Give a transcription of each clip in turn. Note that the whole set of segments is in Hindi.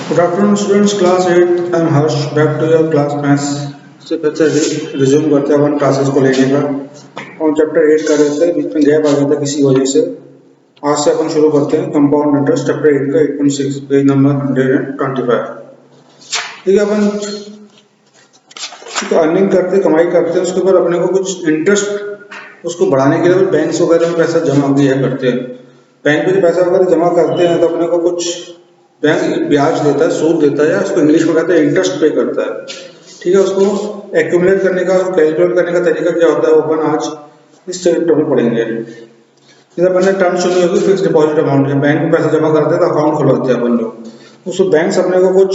Good afternoon, students. Class 8. I'm Harsh. Back to your class maths. से फिर से रिज्यूम करते हैं अपन क्लासेस को लेने का और चैप्टर 8 कर रहे थे, बीच में गैप आ गया था किसी वजह से। आज से अपन शुरू करते हैं कंपाउंड इंटरेस्ट चैप्टर 8 का 8.6 पेज नंबर 125। ठीक है, अपन अर्निंग करते कमाई करते हैं, उसके ऊपर अपने को कुछ इंटरेस्ट उसको बढ़ाने के लिए बैंक वगैरह में पैसा जमा किया करते हैं। बैंक में जो पैसा वगैरह जमा करते हैं तो अपने को कुछ बैंक ब्याज देता है, सूद देता है, या उसको इंग्लिश में कहते हैं इंटरेस्ट पे करता है। ठीक है, उसको एक्यूमुलेट करने का, उसको कैलकुलेट करने का तरीका क्या होता है वो अपन आज इस चैप्टर में पढ़ेंगे। जैसे अपन ने टर्म सुनी होगी फिक्स डिपॉजिट अमाउंट, बैंक में पैसा जमा करते हैं तो अकाउंट खुलवाते हैं अपन लोग। उसको बैंक अपने को कुछ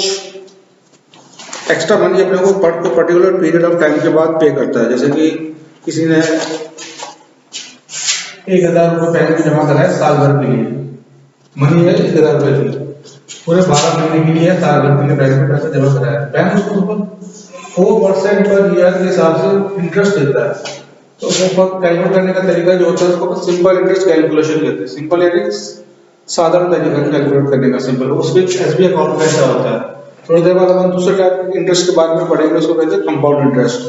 एक्स्ट्रा मनी अपने को पर्टिकुलर पीरियड ऑफ टाइम के बाद पे करता है। जैसे कि किसी ने 1,000 रुपये बैंक में जमा करा है साल भर के लिए, मनी है 1,000 रुपये की, पूरे 12 महीने के लिए साल भर के लिए बैंक में पैसा जमा करा है। बैंक उसको 4% पर ईयर के हिसाब से इंटरेस्ट देता है। तो वो कैलकुलेट करने का तरीका जो होता है उसको सिंपल इंटरेस्ट कैलकुलेशन कहते हैं। सिंपल यानी साधारण तरीका कैलकुलेट करने का सिंपल, उसमें एसबीआई अकाउंट में ऐसा होता है। थोड़ी देर बाद अपन दूसरे टाइप के इंटरेस्ट के बारे में पढ़ेंगे, उसको कहते हैं कंपाउंड इंटरेस्ट।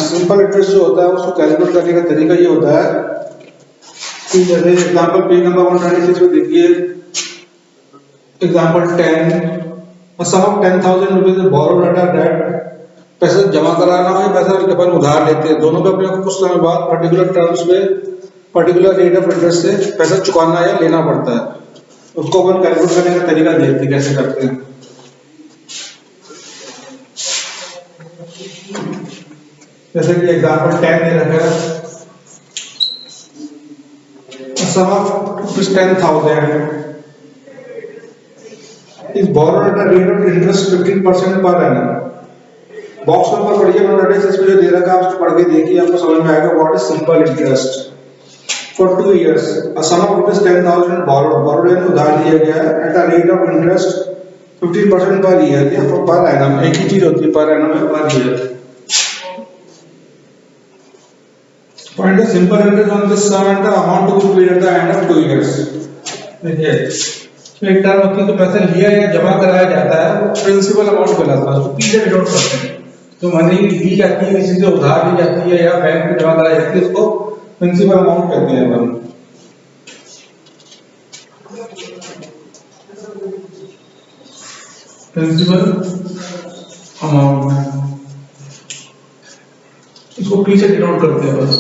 सिंपल इंटरेस्ट जो होता है उसको कैलकुलेट करने का तरीका ये होता है कि जैसे एग्जांपल पेज नंबर 126 में देखिए, example 10, a sum of 10,000 rupees is borrowed at a rate, पैसा जमा कराना हो या पैसा अपन उधार लेते हैं, दोनों पे अपने को कुछ समय बाद पर्टिकुलर टर्म्स पे पर्टिकुलर रेट ऑफ इंटरेस्ट से पैसा चुकाना या लेना पड़ता है। उसको अपन कैलकुलेट करने का तरीका देखते हैं कैसे करते हैं। जैसे कि एग्जांपल 10 दे रखा है, sum of 10,000 is borrowed at a rate of interest 15% per annum। Box number पढ़िए, नोटिस इसमें जो दे रखा है उसको पढ़ के देखिए, आपको समझ में आएगा what is simple interest. For 2 years a sum of rupees 10,000 borrowed यानी उधार लिया गया है at a rate of interest 15% per year या per annum, एक ही चीज होती है पर annum है per year. Find the simple interest on this sum and the amount to be paid at the end of 2 years। देखिए एक टर्म होती है तो पैसा लिया या जमा कराया जाता है, वो प्रिंसिपल अमाउंट कहलाता है, उसको पी से डिनोट करते हैं। तो मनी ली जाती है, किसी से उधार ली जाती है या बैंक में जमा कराई जाती है, उसको प्रिंसिपल अमाउंट कहते हैं अपन। प्रिंसिपल अमाउंट इसको पी से डिनोट करते हैं बस।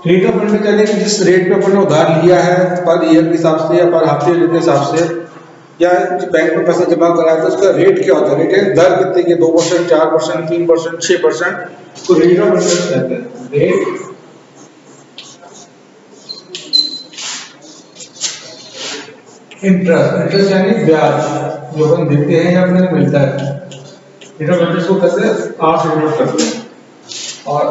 रेट ऑफ इंटरेस्ट यानी कि जिस रेट पे अपन ने उधार लिया है पर ईयर के हिसाब से या पर हाफ ईयर के हिसाब से, या बैंक में पैसा जमा कराया तो उसका रेट क्या होता है, रेट है दर कितनी की, 2%, 4%, 3%, 6%, तो रेट ऑफ इंटरेस्ट कहते हैं। रेट इंटरेस्ट यानी ब्याज जो अपन देते हैं या अपने को मिलता है, रेट ऑफ इंटरेस्ट को कहते हैं, आर से डिनोट करते हैं। और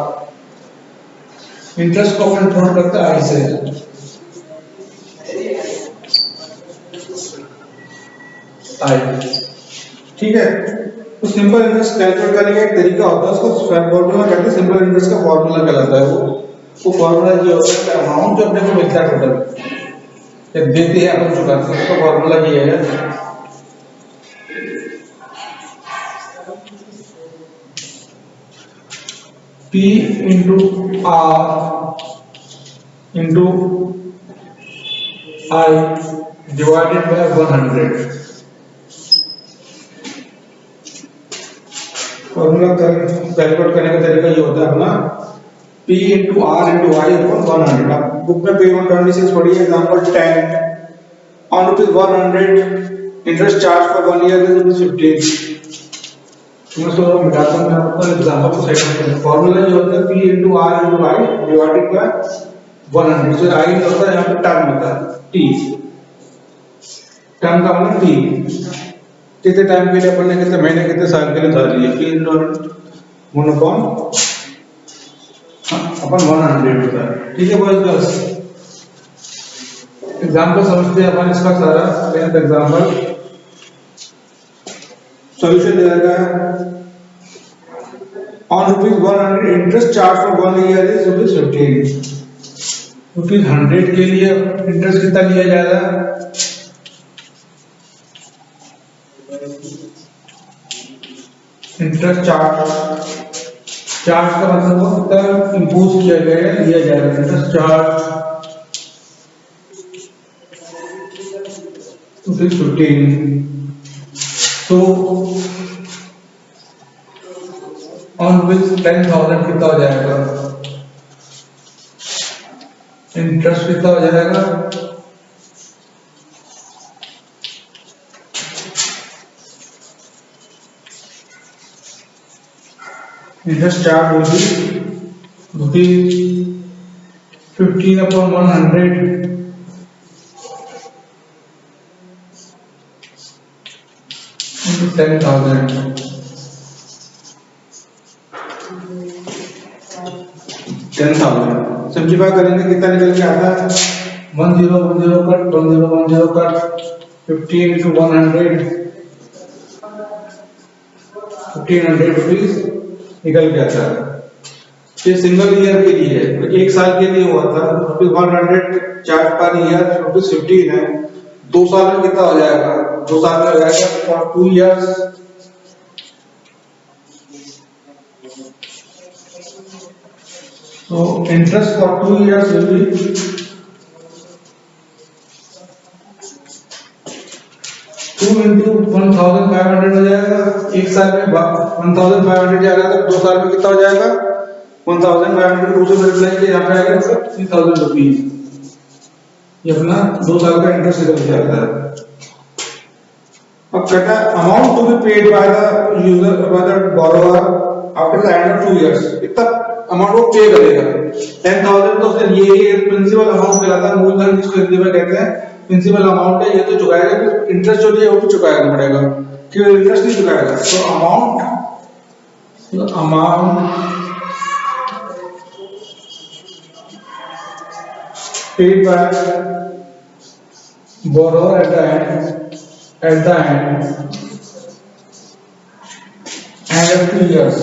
इंटरेस्ट को अपन डिनोट करते हैं आई से। ठीक है, तो सिंपल इंटरेस्ट कैलकुलेट करने का एक तरीका होता है, उसको फॉर्मूला कहते हैं। सिंपल इंटरेस्ट का फॉर्मूला कहलाता है वो फॉर्मूला ये होता है अमाउंट जो अपने को मिलता है टोटल जब देते हैं अपन चुकाते हैं, उसका फॉर्मूला ये है P into R into I divided by 100। Formula calculate करने का तरीका ये होता है अपना P into R into I upon 100। आप बुक में पेज 126 पढ़िए, example 10 on rupees 100 interest charge for 1 year is rupees 15। मैं इसको मिटाता हूं, मैं आपको एग्जांपल को सेट करता हूं। फॉर्मूला ये होता है P into R into I divided by 100। so I होता है यहाँ पे टर्म होता है T, टर्म का मतलब T, कितने टाइम के लिए अपन ने, कितने महीने, कितने साल के लिए उधार लिया, P into 1 upon अपन 100 होता है। ठीक है बॉयज गर्ल्स, एग्जांपल समझते हैं अपन इसका सारा। एग्जांपल सॉल्यूशन दे रखा है, on rupees 100 interest charge for 1 year is rupees 15। Rupees 100 के लिए इंटरेस्ट कितना लिया जा रहा है, इंटरेस्ट चार्ज, चार्ज का मतलब वो कितना इम्पोज किया गया है, लिया जाएगा। इंटरेस्ट चार्ज रुपीज 15, तो ऑन विच 10,000 कितना हो जाएगा, इंटरेस्ट कितना हो जाएगा, इंटरेस्ट चार्ज होगी ₹15/100 into 10,000, 10,000 सिंप्लीफाई करेंगे कितना निकल के आता है, 1010 कट 1010 कट 15 into 100, 1500 रुपीज निकल के आता है। ये सिंगल ईयर के लिए है, तो एक साल के लिए हुआ था ₹100 चार्ज पर ईयर ₹15 है। 2 साल में कितना हो जाएगा, 2 साल में हो जाएगा फॉर 2 years, तो interest for 2 years will be 2 into 1,500 हो जाएगा। एक साल में 1,500 जाएगा, तो 2 साल में कितना हो जाएगा, 1,500 2 से मल्टीप्लाई किया, यहाँ पे आएगा मतलब 3,000 रुपीज। ये अपना 2 साल का इंटरेस्ट निकल के आता है। अब कहता है amount to be paid by the user by the borrower after the end of 2 years, इतना अमाउंट वो पे करेगा। 10,000 तो उसने ये प्रिंसिपल अमाउंट कहलाता है, मूलधन जिसको हिंदी में कहते हैं प्रिंसिपल अमाउंट है, ये तो चुकाएगा, फिर इंटरेस्ट जो है वो भी चुकाएगा पड़ेगा, क्यों इंटरेस्ट नहीं चुकाएगा। तो amount paid by borrower at the end of 2 years,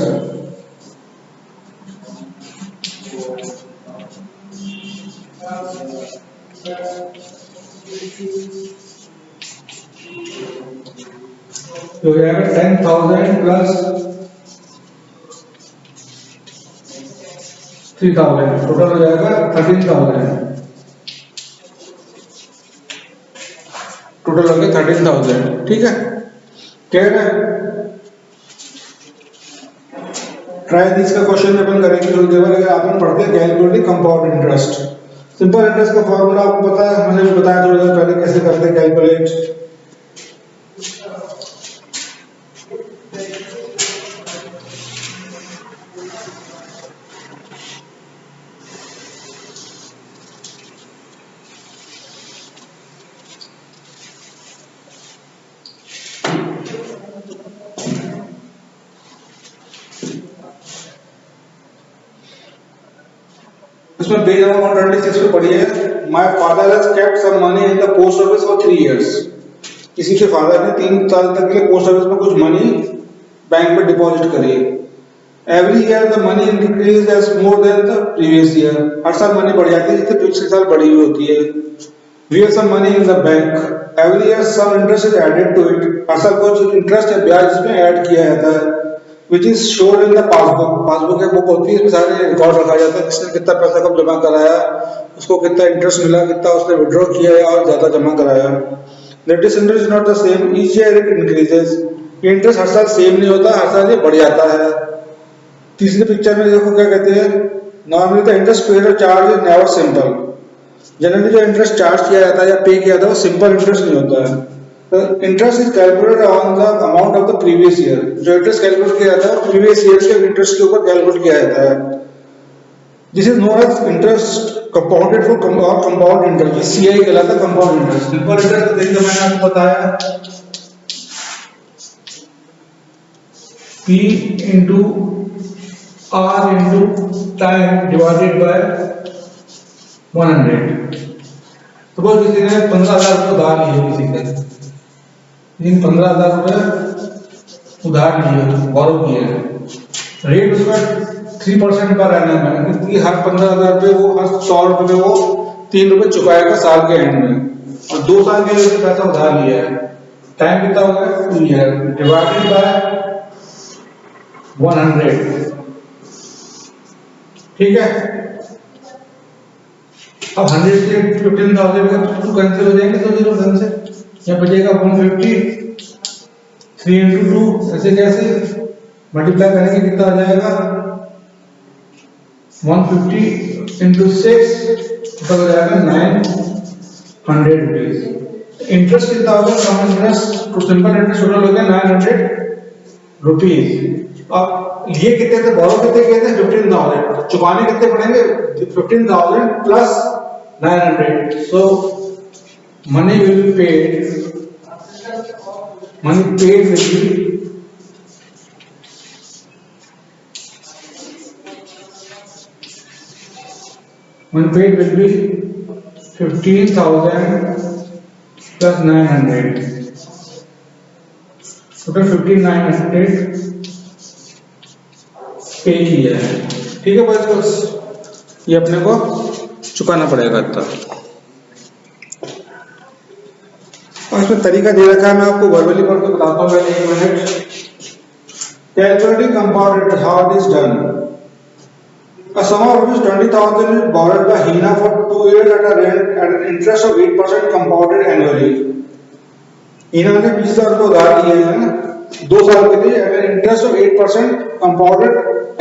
तो यह 10,000 प्लस 3,000 टोटल हो जाएगा 13,000, टोटल हो गया 13,000। ठीक है, क्या है, ट्राई दिस का क्वेश्चन अपन करेंगे थोड़ी देर बाद। अगर अपन पढ़ते हैं calculating compound interest, simple interest का फॉर्मूला आपको पता है, मैंने भी बताया थोड़ी देर पहले कैसे करते हैं कैलकुलेट। इसमें पेज नंबर 126 पे पढ़िए, my father has kept some money in the post office for 3 years, किसी के फादर ने 3 साल तक के लिए पोस्ट ऑफिस में कुछ मनी बैंक में डिपॉजिट करी। Every year the money increase as more than the previous year, हर साल मनी बढ़ जाती है जितने पिछले साल बढ़ी हुई होती है। We have some money in the bank, every year some interest is added to it, हर साल कुछ इंटरेस्ट या ब्याज इसमें ऐड किया जाता है। Which is shown in the passbook, passbook एक बुक होती है, इसमें सारे रिकॉर्ड रखा जाता है, किसने कितना पैसा कब जमा कराया, उसको कितना इंटरेस्ट मिला, कितना उसने विड्रॉ किया है और ज्यादा जमा कराया। That is interest is not the same, each year it increases, ये इंटरेस्ट हर साल सेम नहीं होता, हर साल ये बढ़ जाता है। तीसरी पिक्चर में देखो क्या कहते हैं, नॉर्मली द इंटरेस्ट पेड और charge is never simple, generally जो इंटरेस्ट चार्ज किया जाता है या पे किया जाता है वो सिंपल इंटरेस्ट नहीं होता है। Interest is calculated on the amount of the previous year, जो इंटरेस्ट कैलकुलेट किया जाता है प्रीवियस ईयर के इंटरेस्ट के ऊपर कैलकुलेट किया जाता है। This is known as interest compounded for compound interest, CI कहलाता है कंपाउंड इंटरेस्ट। सिंपल इंटरेस्ट देखिए मैंने आपको बताया P into R into time divided by 100। Suppose किसी ने 15,000 रुपये उधार लिए, किसी से 15,000 रुपये उधार लिए, बोरो किए, रेट उसका 3% पर रहना है, क्योंकि हर 15,000 रुपये वो हर 100 रुपये में वो 3 रुपये चुकाएगा साल के एंड में, और 2 साल के लिए उसने पैसा उधार लिया है। टाइम कितना हो गया 2 ईयर, डिवाइडेड बाय 100, ठीक है। अब 100 से 15,000 का टू कैंसिल हो जाएंगे तो जीरो ढंग से, यहाँ बचेगा 150, 3 into 2, ऐसे कैसे मल्टीप्लाई करेंगे कितना आ जाएगा 150 into 6 तो हो जाएगा 900 रुपीज। इंटरेस्ट कितना होगा, कम इंटरेस्ट तो सिंपल इंटरेस्ट टोटल हो गया 900 रुपीज। अब लिए कितने थे, बोरो कितने किए थे 15,000, चुकाने कितने पड़ेंगे 15,000 plus 900, so money will be paid, money paid will be money paid will be 15,000 plus 900, total 15,900 पे किया है, ठीक है बस ये अपने को चुकाना पड़ेगा इतना। और इसमें तरीका दे रखा है, मैं आपको वर्बली पढ़ के बताता हूँ पहले 1 minute. Calculating compound interest, how it is done. A sum of ₹20,000 is borrowed by Hina for 2 years at an interest of 8% compounded annually. हीना ने 20,000 रुपये उधार लिए हैं 2 साल के लिए at an interest of 8% compounded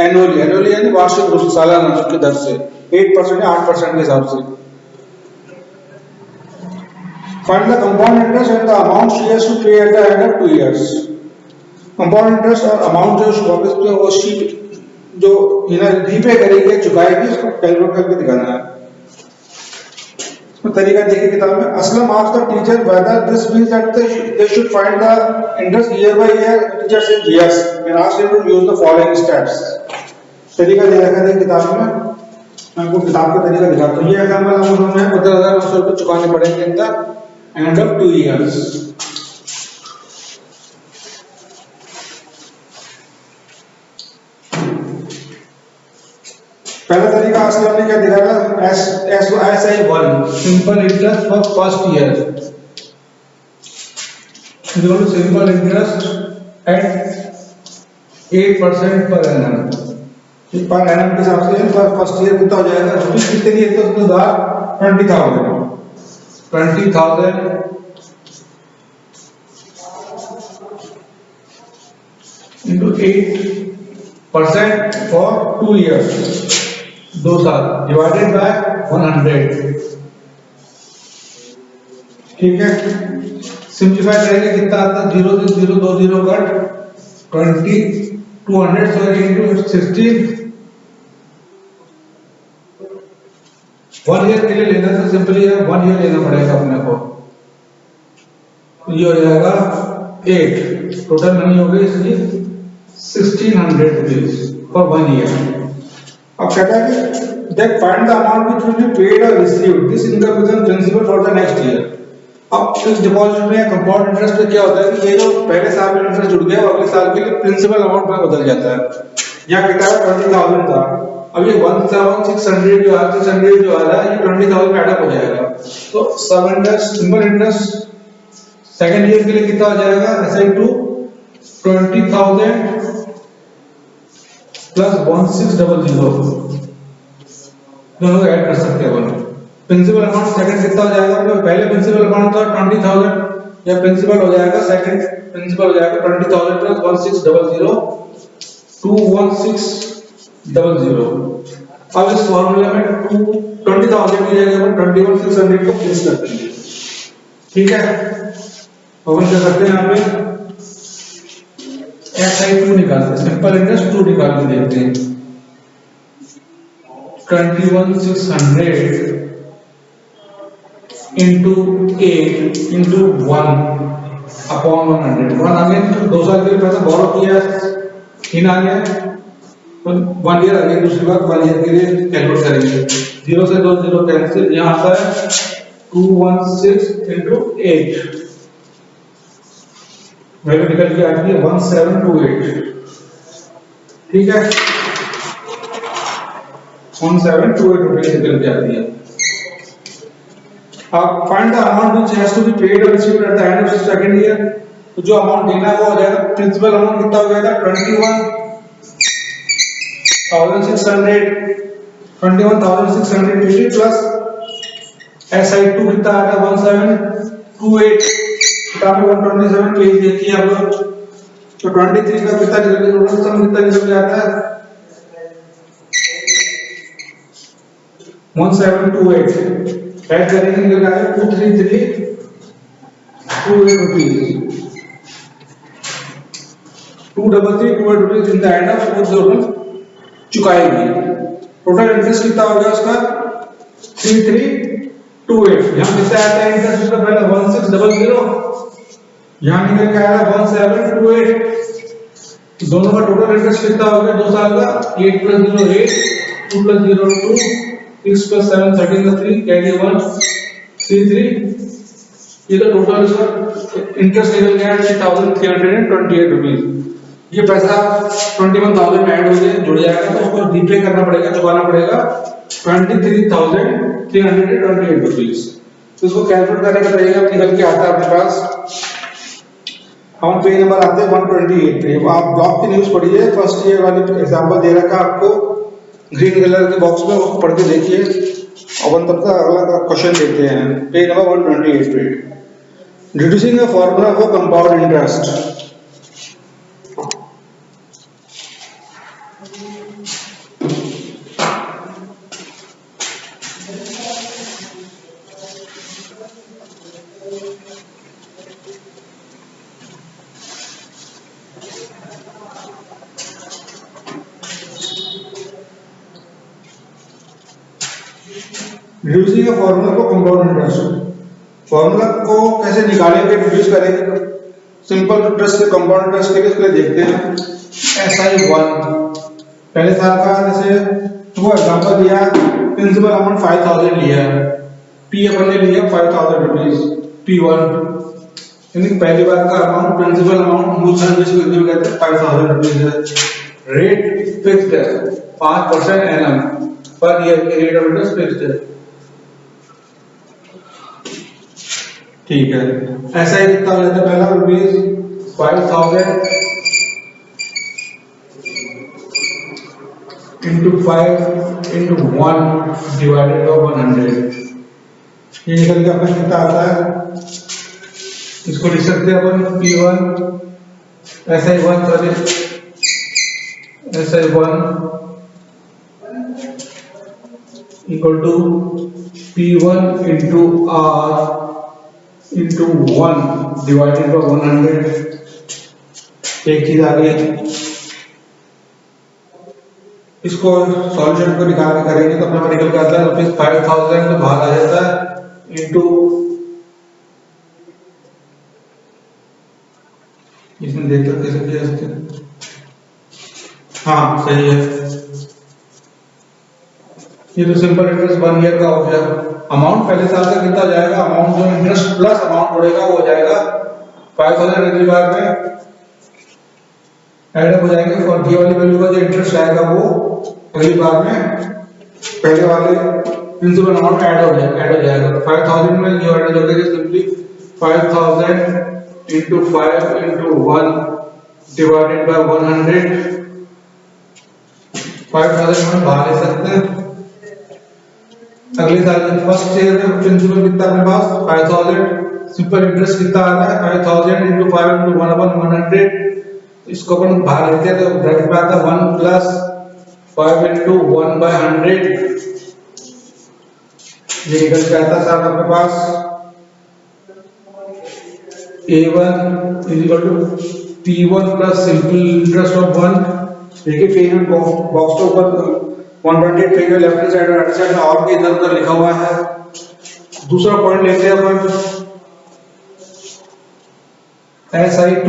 annually, annually यानी वार्षिक रूप से सालाना की दर से 8% या 8% के हिसाब से। Find the compound interest and the amount she has to pay at the end of 2 years. Compound interest और amount जो वापस पे वो शीट जो हीना रीपे करेगी चुकाएगी उसको कैलकुलेट करके दिखाना है। इसमें तरीका देखिए किताब में। Aslam asked the teacher whether this means that they should find the interest year by year. Teacher said yes and asked him to use the following steps. तरीका दे रखा है किताब में, मैं आपको किताब का तरीका दिखाता हूँ। ये एग्जांपल हम लोगों ने 15,900 रुपये चुकाने पड़ेंगे in the end of 2 years। पहला तरीका असलम ने क्या दिखाया, SI1 simple interest for first year equal to simple interest at 8% per annum. Per annum के हिसाब से फर्स्ट ईयर कितना हो जाएगा, रुपीज कितने दिए थे उसके बाद 20,000 into 8% for 2 years, 2 साल डिवाइडेड बाय 100, ठीक है। सिंप्लीफाई करेंगे कितना आता है, 0 से 0 2 0 कट 20 200 सो इनटू 16 1 ईयर के लिए लेना तो सिंपली है 1 ईयर लेना पड़ेगा अपने को, ये हो जाएगा 8, टोटल मनी हो गई इसकी 1600 रुपीज फॉर 1 ईयर। अब कहता है कि that find the amount which will be paid or received, this income becomes principal for the next year। अब फिक्स्ड डिपॉजिट में कंपाउंड इंटरेस्ट में क्या होता है कि ये जो पहले साल में इंटरेस्ट जुड़ गया वो अगले साल के लिए प्रिंसिपल अमाउंट में बदल जाता है। यहाँ कहता है 20,000 था, अब ये 1,600 जो आ 600 जो आ रहा है ये 20,000 में एडअप हो जाएगा, तो सब interest simple interest second year के लिए कितना हो जाएगा, SI2 20,000 प्लस 1600 दोनों ऐड कर सकते हैं अपन। प्रिंसिपल अमाउंट सेकंड कितना हो जाएगा, मतलब पहले प्रिंसिपल अमाउंट था 20,000 या प्रिंसिपल हो जाएगा सेकंड प्रिंसिपल हो जाएगा 20,000 प्लस 1600 21600। अब इस फॉर्मूला में 20,000 की जगह पर 21,600 को प्लेस कर देंगे, ठीक है। अपन क्या करते हैं यहाँ पे SI2 निकालते हैं, सिंपल इंटरेस्ट 2 निकाल के देखते हैं। 21,600 into 8 into 1 upon 100। 1 अगेन 2 साल के लिए पैसा बोरो किया इन आ गया, तो 1 ईयर अगेन दूसरी बार 1 ईयर के लिए कैलकुलेट करेंगे। 0 से 2 0 कैंसिल, यहाँ आता है 216 into 8 वैल्यू निकल के आती है 1728, ठीक है। 1728 रुपए निकल के आती है। अब find the amount which has to be paid और received at the end of second year, तो जो अमाउंट देना है वो हो जाएगा, प्रिंसिपल अमाउंट कितना हो जाएगा 21 1600 21,680 प्लस SI2 कितना आ रहा है 1728 किताब 127 पेज देखिए आप लोग तो 23 का कितना निकल के टोटल सम कितना निकल के आता है 1728 ऐड करेंगे निकल के आएगा 23328 rupees 23328 rupees in the end of fourth zone चुकाएंगे टोटल इंटरेस्ट कितना हो गया उसका 3328 यहां कितना आता है इंटरेस्ट उसका पहला 1600 यहां निकल के आया 1728 दोनों का टोटल इंटरेस्ट कितना हो गया 2 साल का 8 + 0 8 2 + 0 2 6 + 7 13 का 3 कैरी 1 33 ये तो टोटल इसका इंटरेस्ट निकल गया 3328 रुपीस ये पैसा 21,000 में ऐड हो गया जुड़ जाएगा तो उसको रीपे करना पड़ेगा चुकाना पड़ेगा 23,328 रुपीस तो इसको कैलकुलेट करने का तरीका निकल के आता है अपने पास हम पेज नंबर आते हैं 128 पे आप ब्लॉक की न्यूज़ पढ़िए फर्स्ट ईयर वाली एग्जांपल दे रखा आपको ग्रीन कलर के बॉक्स में उसको पढ़ के देखिए और तब का अगला क्वेश्चन देखते हैं पेज नंबर 128 पे deducing a formula for compound interest deducing a formula for compound interest formula को कैसे निकालेंगे डिड्यूस करेंगे सिंपल इंटरेस्ट से कंपाउंड इंटरेस्ट के लिए इसको देखते हैं SI1 पहले साल का जैसे वो एग्जांपल दिया प्रिंसिपल अमाउंट 5000 लिया P अपन ने लिया 5000 रुपीस P1 यानी पहली बार का अमाउंट प्रिंसिपल अमाउंट मूलधन जिसको हिंदी में कहते हैं 5000 रुपीस है रेट फिक्स्ड है 5% एनम पर ईयर की रेट ऑफ इंटरेस्ट फिक्स्ड है ठीक है ऐसा ही कितना लेते हैं पहला rupees 5000 into 5 into 1 divided by 100 ये निकल के अपना कितना आता है इसको लिख सकते हैं अपन P1 SI1 sorry SI1 equal to P1 into R into 1 divided by 100 एक चीज आ गई इसको सॉल्यूशन को निकाल के करेंगे तो अपना निकल के आता है रुपीज 5000 तो भाग आ जाता है इनटू इसमें देख कर कैसे किया सकते हैं हाँ सही है ये तो सिंपल इंटरेस्ट 1 ईयर का हो गया अमाउंट पहले साल का कितना जाएगा अमाउंट जो इंटरेस्ट प्लस अमाउंट पड़ेगा वो हो जाएगा 5000 अगली बार में ऐड अप हो जाएंगे और डी वाली वैल्यू का जो इंटरेस्ट आएगा वो अगली बार में पहले वाले प्रिंसिपल अमाउंट ऐड हो जाएगा 5000 में ये ऐड हो जाएगा simply 5000 into 5 into 1 divided by 100 5000 में बाहर ले सकते हैं अगले साल में फर्स्ट ईयर में प्रिंसिपल कितना अपने पास 5000 सिंपल इंटरेस्ट कितना आ रहा है 5000 into 5 into 1 upon 100 इसको अपन बाहर लेते हैं तो ब्रैकेट में आता है 1 plus 5 into 1 by 100 ये निकल के आता है साहब अपने पास A1 is equal to P1 plus simple interest of 1 देखिए पेमेंट बॉक्स के ऊपर 128 पेज में लेफ्ट साइड और राइट साइड में और भी इधर उधर लिखा हुआ है दूसरा पॉइंट लेते हैं अपन SI2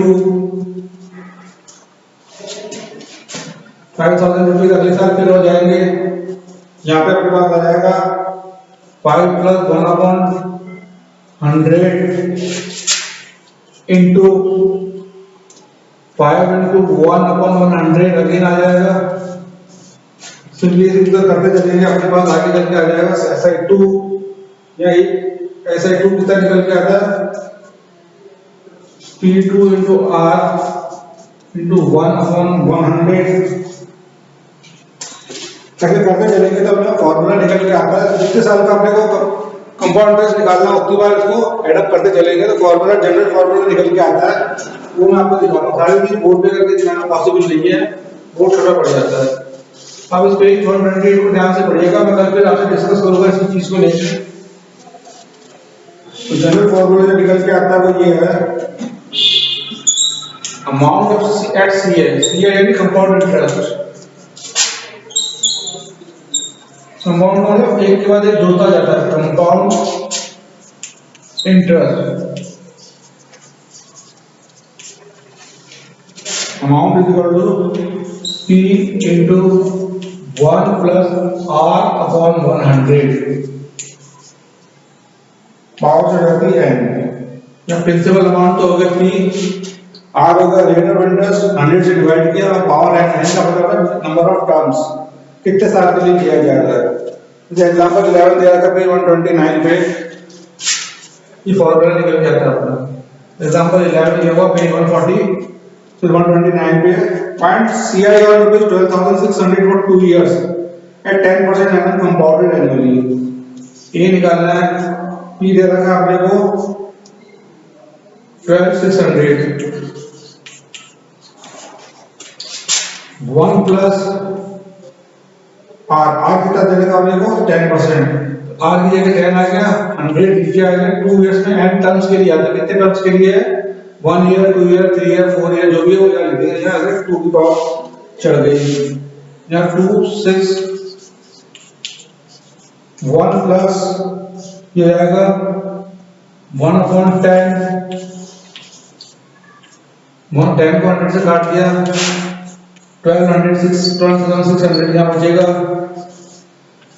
5000 रुपये अगले साल फिर हो जाएंगे यहाँ पे अपने पास आ जाएगा 5 plus 1 upon 100 into 5 into 1 upon 100 again आ जाएगा सिंपली इधर करते चलेंगे अपने पास आगे चल के आ जाएगा SI2 या SI2 कितना निकल के आता है P2 into R into 1 upon 100 ऐसे करते चलेंगे तो अपना फॉर्मूला निकल के आता है। जितने साल का अपने को कंपाउंड इंटरेस्ट निकालना उतनी बार इसको एडअप करते चलेंगे तो फॉर्मूला, जनरल फॉर्मूला निकल के आता है। वो मैं आपको दिखाता हूँ। सारी चीज बोर्ड पे करके दिखाना पॉसिबल नहीं है, बोर्ड छोटा पड़ जाता है। अब इस पेज 128 को ध्यान से पढ़िएगा, मैं कल फिर आपसे डिस्कस करूंगा इस चीज को लेकर। तो जनरल फॉर्मूला जो निकल के आता है वो ये है, अमाउंट ऑफ एट सी यानी कंपाउंड इंटरेस्ट। कंपाउंड मतलब एक के बाद एक जोड़ता जाता है, compound interest amount is equal to P into 1 plus R upon 100 power से रहती है n। या प्रिंसिपल अमाउंट तो हो गया P, R होगा रेट ऑफ इंटरेस्ट 100 से डिवाइड किया और पावर n का मतलब है नंबर ऑफ टर्म्स, कितने साल के लिए किया जा रहा है। जैसे एग्जांपल 11 दिया था पेज 129 पे ये फॉर्मूला निकल के आता है अपना। एग्जांपल 11 ये हुआ पेज 140 फिर 129 पे पॉइंट CI और rupees 12,600 for 2 years at 10% annum compounded annually. ये निकालना है, P दे रखा है अपने को 12,600 1 प्लस R कितना देगा अपने को 10%। R की जगह 10 आ गया, 100 नीचे आ गया। 2 इयर्स में n टर्म्स के लिए आता है, कितने टर्म्स के लिए है 1 ईयर 2 ईयर 3 ईयर 4 ईयर जो भी हो या लिख देंगे। यहाँ अगर 2 की पावर चढ़ गई, यहाँ 2 6 1 प्लस ये आएगा 1/10 10 को 100 से काट दिया 12,600 यहाँ बचेगा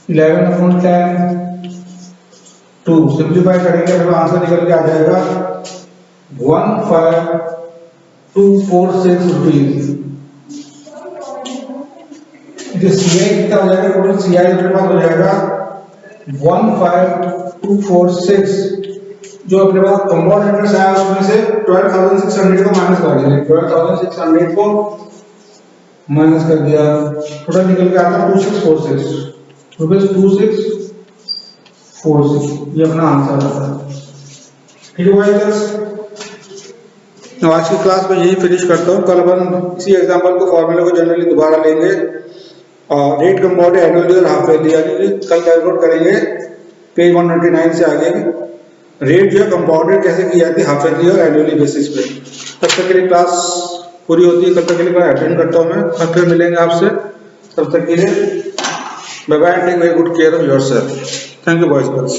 11/10 2 सिंप्लीफाई करेंगे तो आंसर निकल के आ जाएगा 15,246 रुपीज। CI कितना हो जाएगा, टोटल CI अपने पास हो जाएगा 15,246। जो अपने पास कंपाउंड इंटरेस्ट आया उसमें से 12,600 को माइनस कर दिया, 12,600 को माइनस कर दिया, टोटल निकल के आता है 2646 रुपीज 2646। ये अपना आंसर आता है। ठीक है भाई, आज की क्लास में यही फिनिश करता हूँ। कल अपन इसी एग्जांपल को फॉर्मूले को जनरली दोबारा लेंगे और रेट कंपाउंड एनुअली और हाफ ईयरली यानी कल कैलकुलेट करेंगे पेज 129 से आगे रेट जो है कंपाउंडेड कैसे की जाती है हाफ ईयरली और एनुअली बेसिस पे। तब तक के लिए क्लास पूरी होती है, तब तक के लिए अटेंड करता हूँ मैं। तब फिर मिलेंगे आपसे, तब तक के लिए bye bye and take very good care of yourself. Thank you boys girls.